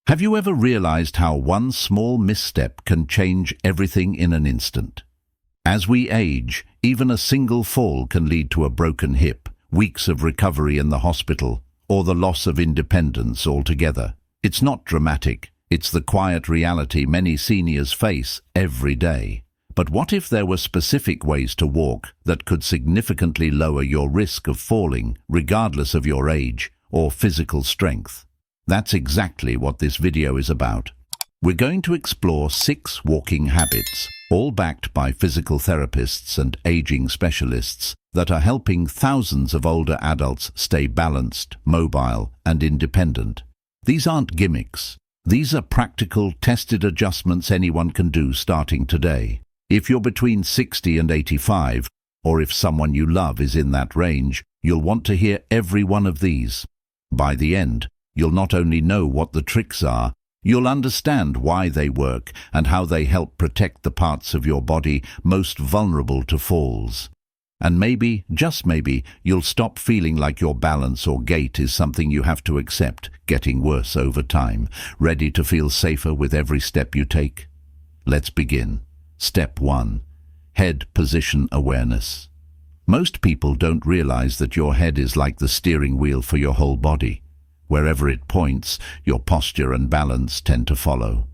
Have you ever realized how one small misstep can change everything in an instant? As we age, even a single fall can lead to a broken hip, weeks of recovery in the hospital, or the loss of independence altogether. It's not dramatic. It's the quiet reality many seniors face every day. But what if there were specific ways to walk that could significantly lower your risk of falling, regardless of your age or physical strength? That's exactly what this video is about. We're going to explore 6 walking habits, all backed by physical therapists and aging specialists, that are helping thousands of older adults stay balanced, mobile, and independent. These aren't gimmicks. These are practical, tested adjustments anyone can do starting today. If you're between 60 and 85, or if someone you love is in that range, you'll want to hear every one of these. By the end, you'll not only know what the tricks are, you'll understand why they work and how they help protect the parts of your body most vulnerable to falls. And maybe, just maybe, you'll stop feeling like your balance or gait is something you have to accept, getting worse over time. Ready to feel safer with every step you take? Let's begin. Step 1. Head position awareness. Most people don't realize that your head is like the steering wheel for your whole body. Wherever it points, your posture and balance tend to follow.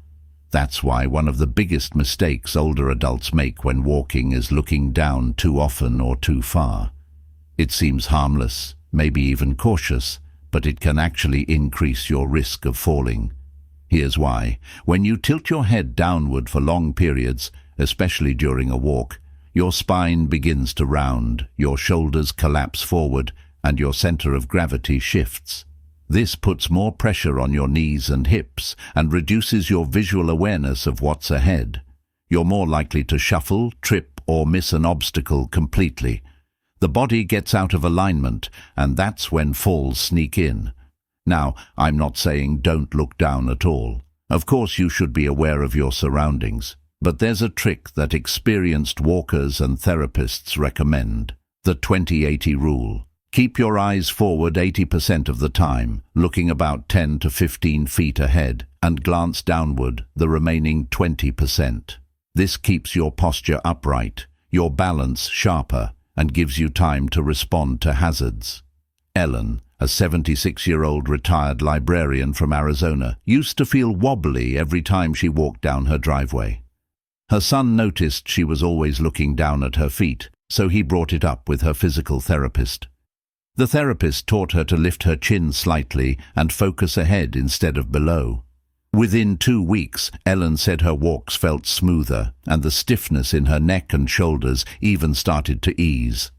That's why one of the biggest mistakes older adults make when walking is looking down too often or too far. It seems harmless, maybe even cautious, but it can actually increase your risk of falling. Here's why. When you tilt your head downward for long periods, especially during a walk, your spine begins to round, your shoulders collapse forward, and your center of gravity shifts. This puts more pressure on your knees and hips and reduces your visual awareness of what's ahead. You're more likely to shuffle, trip, or miss an obstacle completely. The body gets out of alignment, and that's when falls sneak in. Now, I'm not saying don't look down at all. Of course, you should be aware of your surroundings. But there's a trick that experienced walkers and therapists recommend: the 20-80 rule. Keep your eyes forward 80% of the time, looking about 10 to 15 feet ahead, and glance downward the remaining 20%. This keeps your posture upright, your balance sharper, and gives you time to respond to hazards. Ellen, a 76-year-old retired librarian from Arizona, used to feel wobbly every time she walked down her driveway. Her son noticed she was always looking down at her feet, so he brought it up with her physical therapist. The therapist taught her to lift her chin slightly and focus ahead instead of below. Within 2 weeks, Ellen said her walks felt smoother, and the stiffness in her neck and shoulders even started to ease.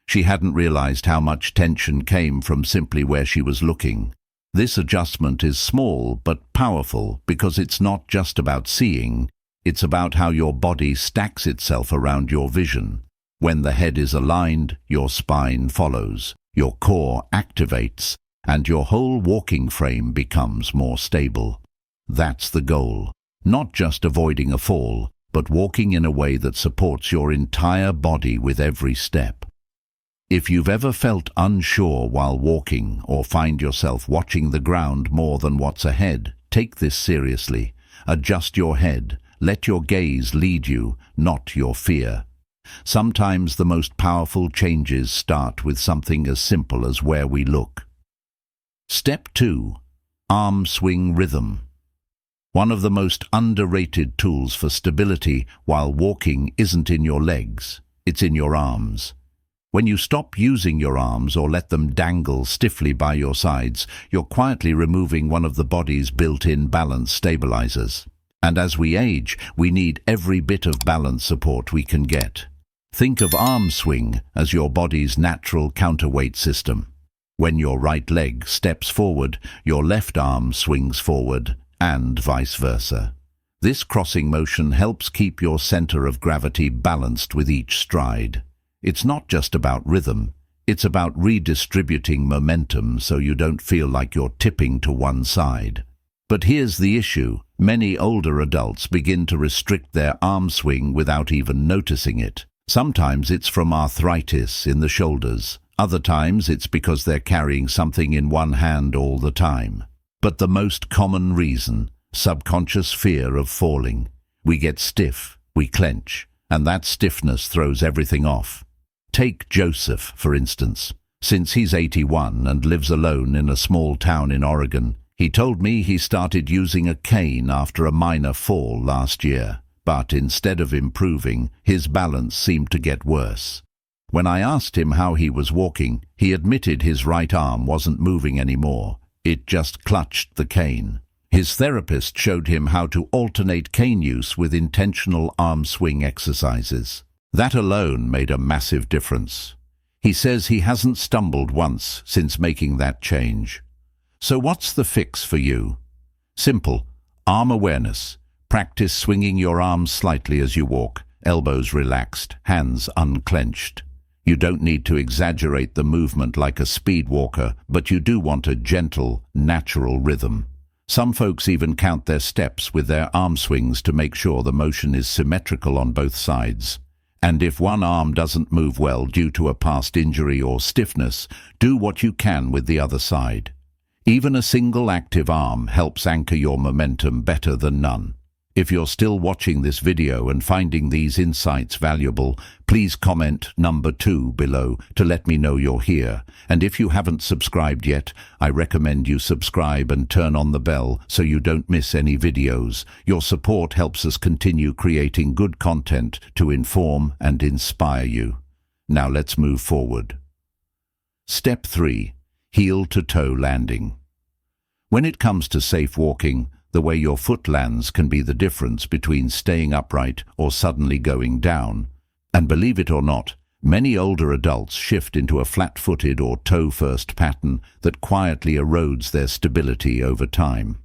She hadn't realized how much tension came from simply where she was looking. This adjustment is small but powerful because it's not just about seeing, it's about how your body stacks itself around your vision. When the head is aligned, your spine follows. Your core activates, and your whole walking frame becomes more stable. That's the goal. Not just avoiding a fall, but walking in a way that supports your entire body with every step. If you've ever felt unsure while walking or find yourself watching the ground more than what's ahead, take this seriously. Adjust your head. Let your gaze lead you, not your fear. Sometimes the most powerful changes start with something as simple as where we look. Step 2. Arm swing rhythm. One of the most underrated tools for stability while walking isn't in your legs, it's in your arms. When you stop using your arms or let them dangle stiffly by your sides, you're quietly removing one of the body's built-in balance stabilizers. And as we age, we need every bit of balance support we can get. Think of arm swing as your body's natural counterweight system. When your right leg steps forward, your left arm swings forward, and vice versa. This crossing motion helps keep your center of gravity balanced with each stride. It's not just about rhythm, it's about redistributing momentum so you don't feel like you're tipping to one side. But here's the issue: many older adults begin to restrict their arm swing without even noticing it. Sometimes it's from arthritis in the shoulders. Other times it's because they're carrying something in one hand all the time. But the most common reason, subconscious fear of falling. We get stiff, we clench, and that stiffness throws everything off. Take Joseph, for instance. Since he's 81 and lives alone in a small town in Oregon, he told me he started using a cane after a minor fall last year. But instead of improving, his balance seemed to get worse. When I asked him how he was walking, he admitted his right arm wasn't moving anymore. It just clutched the cane. His therapist showed him how to alternate cane use with intentional arm swing exercises. That alone made a massive difference. He says he hasn't stumbled once since making that change. So what's the fix for you? Simple. Arm awareness. Practice swinging your arms slightly as you walk, elbows relaxed, hands unclenched. You don't need to exaggerate the movement like a speed walker, but you do want a gentle, natural rhythm. Some folks even count their steps with their arm swings to make sure the motion is symmetrical on both sides. And if one arm doesn't move well due to a past injury or stiffness, do what you can with the other side. Even a single active arm helps anchor your momentum better than none. If you're still watching this video and finding these insights valuable, please comment number 2 below to let me know you're here. And if you haven't subscribed yet, I recommend you subscribe and turn on the bell so you don't miss any videos. Your support helps us continue creating good content to inform and inspire you. Now let's move forward. Step 3. Heel-to-toe landing. When it comes to safe walking, the way your foot lands can be the difference between staying upright or suddenly going down. And believe it or not, many older adults shift into a flat-footed or toe-first pattern that quietly erodes their stability over time.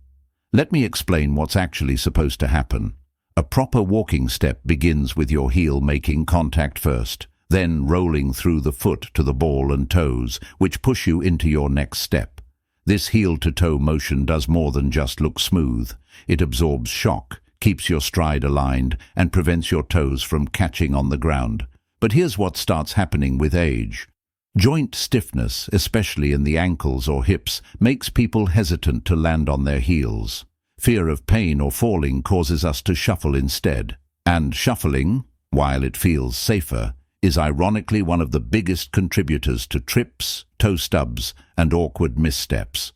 Let me explain what's actually supposed to happen. A proper walking step begins with your heel making contact first, then rolling through the foot to the ball and toes, which push you into your next step. This heel-to-toe motion does more than just look smooth. It absorbs shock, keeps your stride aligned, and prevents your toes from catching on the ground. But here's what starts happening with age. Joint stiffness, especially in the ankles or hips, makes people hesitant to land on their heels. Fear of pain or falling causes us to shuffle instead. And shuffling, while it feels safer, is ironically one of the biggest contributors to trips, toe stubs, and awkward missteps.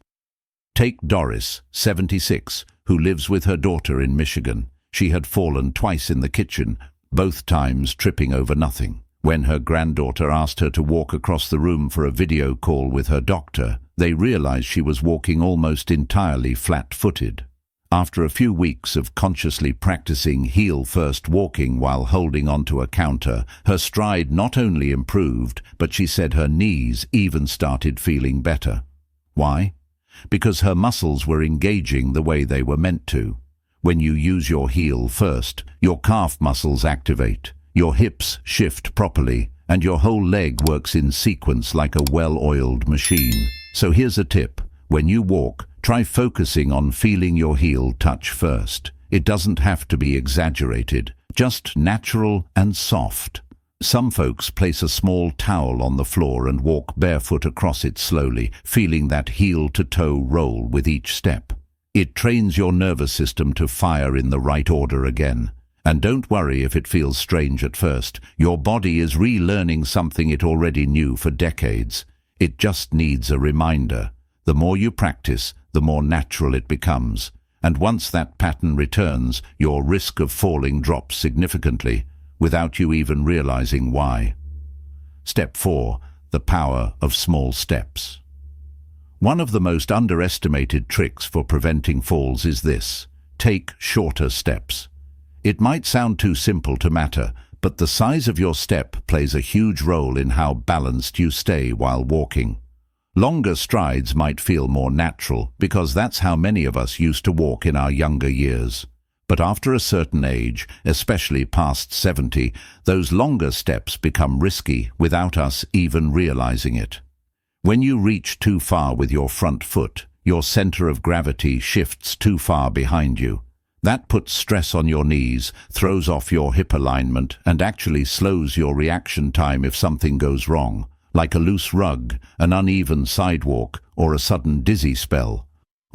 Take Doris, 76, who lives with her daughter in Michigan. She had fallen twice in the kitchen, both times tripping over nothing. When her granddaughter asked her to walk across the room for a video call with her doctor, they realized she was walking almost entirely flat-footed. After a few weeks of consciously practicing heel-first walking while holding onto a counter, her stride not only improved, but she said her knees even started feeling better. Why? Because her muscles were engaging the way they were meant to. When you use your heel first, your calf muscles activate, your hips shift properly, and your whole leg works in sequence like a well-oiled machine. So here's a tip. When you walk, try focusing on feeling your heel touch first. It doesn't have to be exaggerated, just natural and soft. Some folks place a small towel on the floor and walk barefoot across it slowly, feeling that heel-to-toe roll with each step. It trains your nervous system to fire in the right order again. And don't worry if it feels strange at first. Your body is relearning something it already knew for decades. It just needs a reminder. The more you practice, the more natural it becomes. And once that pattern returns, your risk of falling drops significantly, without you even realizing why. Step 4. The power of small steps. One of the most underestimated tricks for preventing falls is this: take shorter steps. It might sound too simple to matter, but the size of your step plays a huge role in how balanced you stay while walking. Longer strides might feel more natural, because that's how many of us used to walk in our younger years. But after a certain age, especially past 70, those longer steps become risky without us even realizing it. When you reach too far with your front foot, your center of gravity shifts too far behind you. That puts stress on your knees, throws off your hip alignment, and actually slows your reaction time if something goes wrong, like a loose rug, an uneven sidewalk, or a sudden dizzy spell.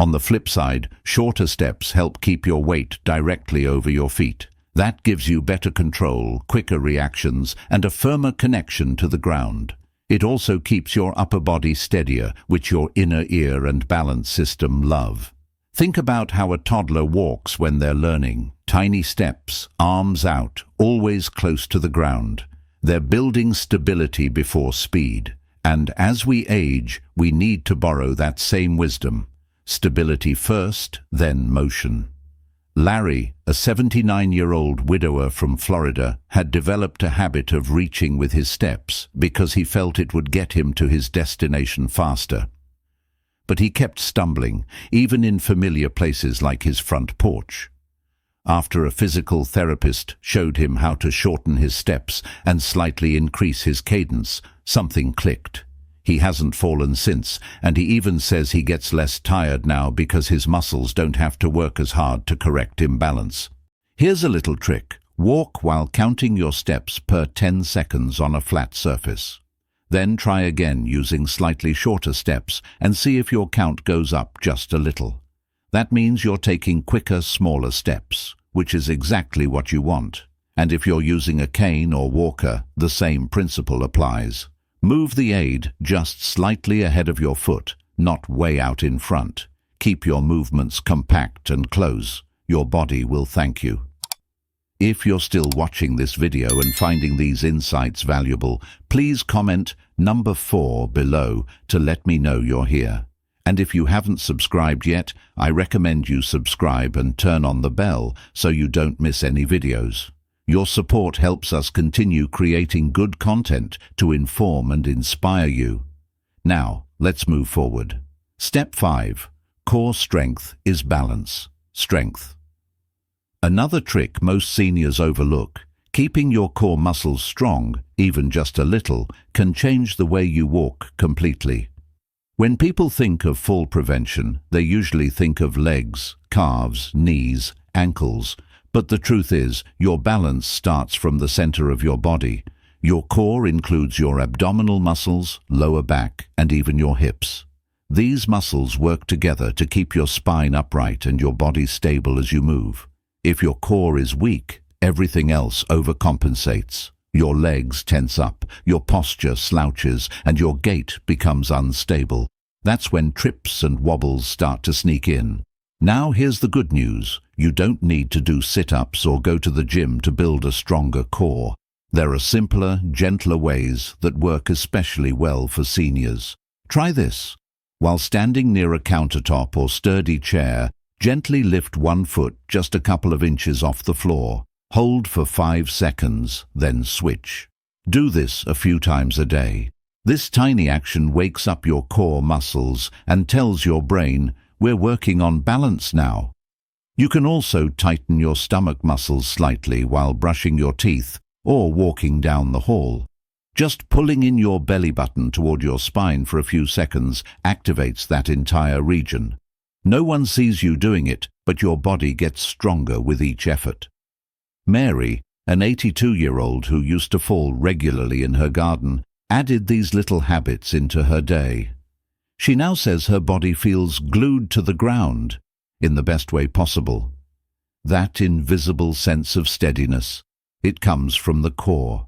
On the flip side, shorter steps help keep your weight directly over your feet. That gives you better control, quicker reactions, and a firmer connection to the ground. It also keeps your upper body steadier, which your inner ear and balance system love. Think about how a toddler walks when they're learning. Tiny steps, arms out, always close to the ground. They're building stability before speed. And as we age, we need to borrow that same wisdom. Stability first, then motion. Larry, a 79-year-old widower from Florida, had developed a habit of reaching with his steps because he felt it would get him to his destination faster. But he kept stumbling, even in familiar places like his front porch. After a physical therapist showed him how to shorten his steps and slightly increase his cadence, something clicked. He hasn't fallen since, and he even says he gets less tired now because his muscles don't have to work as hard to correct imbalance. Here's a little trick. Walk while counting your steps per 10 seconds on a flat surface. Then try again using slightly shorter steps and see if your count goes up just a little. That means you're taking quicker, smaller steps, which is exactly what you want. And if you're using a cane or walker, the same principle applies. Move the aid just slightly ahead of your foot, not way out in front. Keep your movements compact and close. Your body will thank you. If you're still watching this video and finding these insights valuable, please comment number 4 below to let me know you're here. And if you haven't subscribed yet, I recommend you subscribe and turn on the bell so you don't miss any videos. Your support helps us continue creating good content to inform and inspire you. Now, let's move forward. Step 5. Core strength is balance. Strength. Another trick most seniors overlook. Keeping your core muscles strong, even just a little, can change the way you walk completely. When people think of fall prevention, they usually think of legs, calves, knees, ankles. But the truth is, your balance starts from the center of your body. Your core includes your abdominal muscles, lower back, and even your hips. These muscles work together to keep your spine upright and your body stable as you move. If your core is weak, everything else overcompensates. Your legs tense up, your posture slouches, and your gait becomes unstable. That's when trips and wobbles start to sneak in. Now here's the good news. You don't need to do sit-ups or go to the gym to build a stronger core. There are simpler, gentler ways that work especially well for seniors. Try this. While standing near a countertop or sturdy chair, gently lift one foot just a couple of inches off the floor. Hold for 5 seconds, then switch. Do this a few times a day. This tiny action wakes up your core muscles and tells your brain, we're working on balance now. You can also tighten your stomach muscles slightly while brushing your teeth or walking down the hall. Just pulling in your belly button toward your spine for a few seconds activates that entire region. No one sees you doing it, but your body gets stronger with each effort. Mary, an 82-year-old who used to fall regularly in her garden, added these little habits into her day. She now says her body feels glued to the ground, in the best way possible. That invisible sense of steadiness, it comes from the core.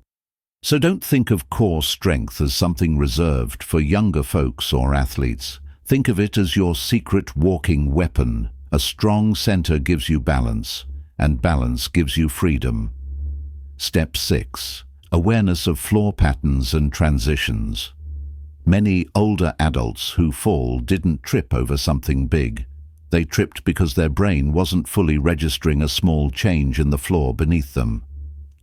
So don't think of core strength as something reserved for younger folks or athletes. Think of it as your secret walking weapon. A strong center gives you balance, and balance gives you freedom. Step 6. Awareness of floor patterns and transitions. Many older adults who fall didn't trip over something big. They tripped because their brain wasn't fully registering a small change in the floor beneath them.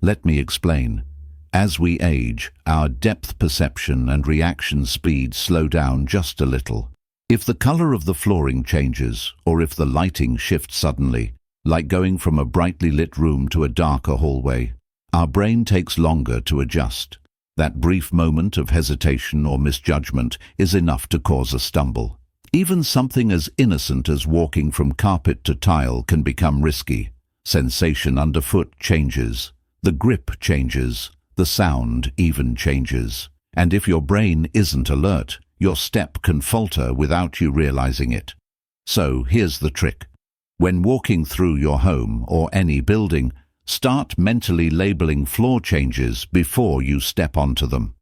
Let me explain. As we age, our depth perception and reaction speed slow down just a little. If the color of the flooring changes, or if the lighting shifts suddenly, like going from a brightly lit room to a darker hallway, our brain takes longer to adjust. That brief moment of hesitation or misjudgment is enough to cause a stumble. Even something as innocent as walking from carpet to tile can become risky. Sensation underfoot changes, the grip changes, the sound even changes. And if your brain isn't alert, your step can falter without you realizing it. So here's the trick. When walking through your home or any building, start mentally labeling floor changes before you step onto them.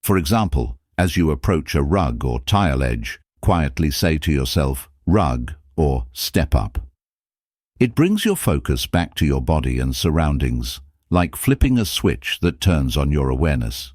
For example, as you approach a rug or tile edge, quietly say to yourself, rug or step up. It brings your focus back to your body and surroundings, like flipping a switch that turns on your awareness.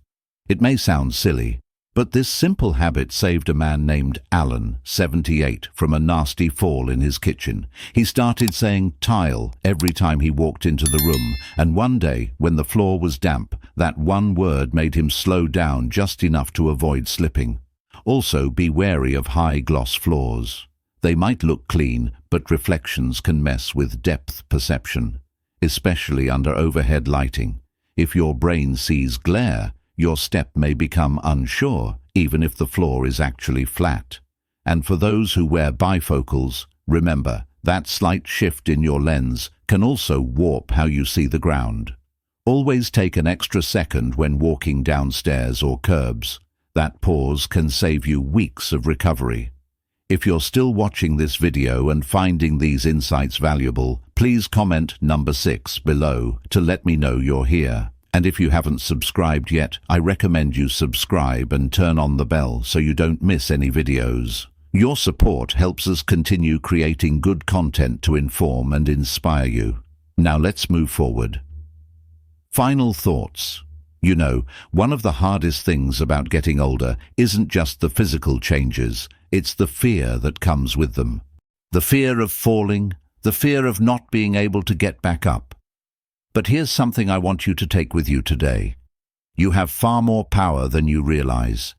It may sound silly, but this simple habit saved a man named Alan, 78, from a nasty fall in his kitchen. He started saying tile every time he walked into the room, and one day, when the floor was damp, that one word made him slow down just enough to avoid slipping. Also, be wary of high-gloss floors. They might look clean, but reflections can mess with depth perception, especially under overhead lighting. If your brain sees glare, your step may become unsure, even if the floor is actually flat. And for those who wear bifocals, remember, that slight shift in your lens can also warp how you see the ground. Always take an extra second when walking downstairs or curbs. That pause can save you weeks of recovery. If you're still watching this video and finding these insights valuable, please comment number 6 below to let me know you're here. And if you haven't subscribed yet, I recommend you subscribe and turn on the bell so you don't miss any videos. Your support helps us continue creating good content to inform and inspire you. Now let's move forward. Final thoughts. You know, one of the hardest things about getting older isn't just the physical changes, it's the fear that comes with them. The fear of falling, the fear of not being able to get back up. But here's something I want you to take with you today. You have far more power than you realize.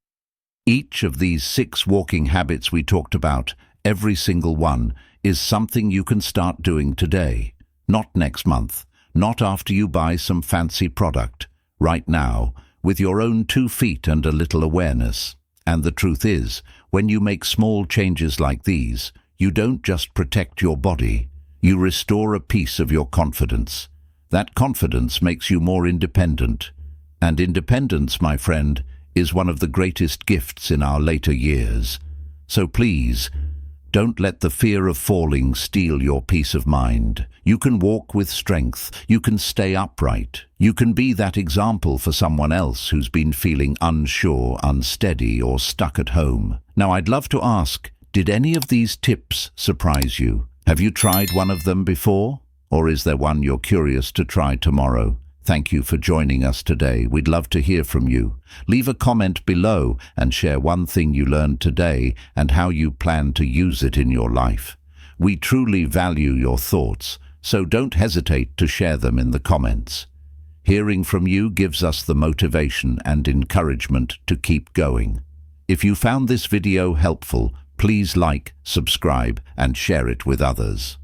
Each of these 6 walking habits we talked about, every single one, is something you can start doing today. Not next month, not after you buy some fancy product. Right now, with your own 2 feet and a little awareness. And the truth is, when you make small changes like these, you don't just protect your body, you restore a piece of your confidence. That confidence makes you more independent. And independence, my friend, is one of the greatest gifts in our later years. So please, don't let the fear of falling steal your peace of mind. You can walk with strength. You can stay upright. You can be that example for someone else who's been feeling unsure, unsteady, or stuck at home. Now, I'd love to ask, did any of these tips surprise you? Have you tried one of them before? Or is there one you're curious to try tomorrow? Thank you for joining us today. We'd love to hear from you. Leave a comment below and share one thing you learned today and how you plan to use it in your life. We truly value your thoughts, so don't hesitate to share them in the comments. Hearing from you gives us the motivation and encouragement to keep going. If you found this video helpful, please like, subscribe, and share it with others.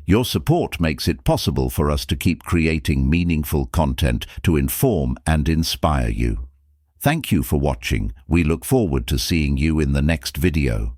Your support makes it possible for us to keep creating meaningful content to inform and inspire you. Thank you for watching. We look forward to seeing you in the next video.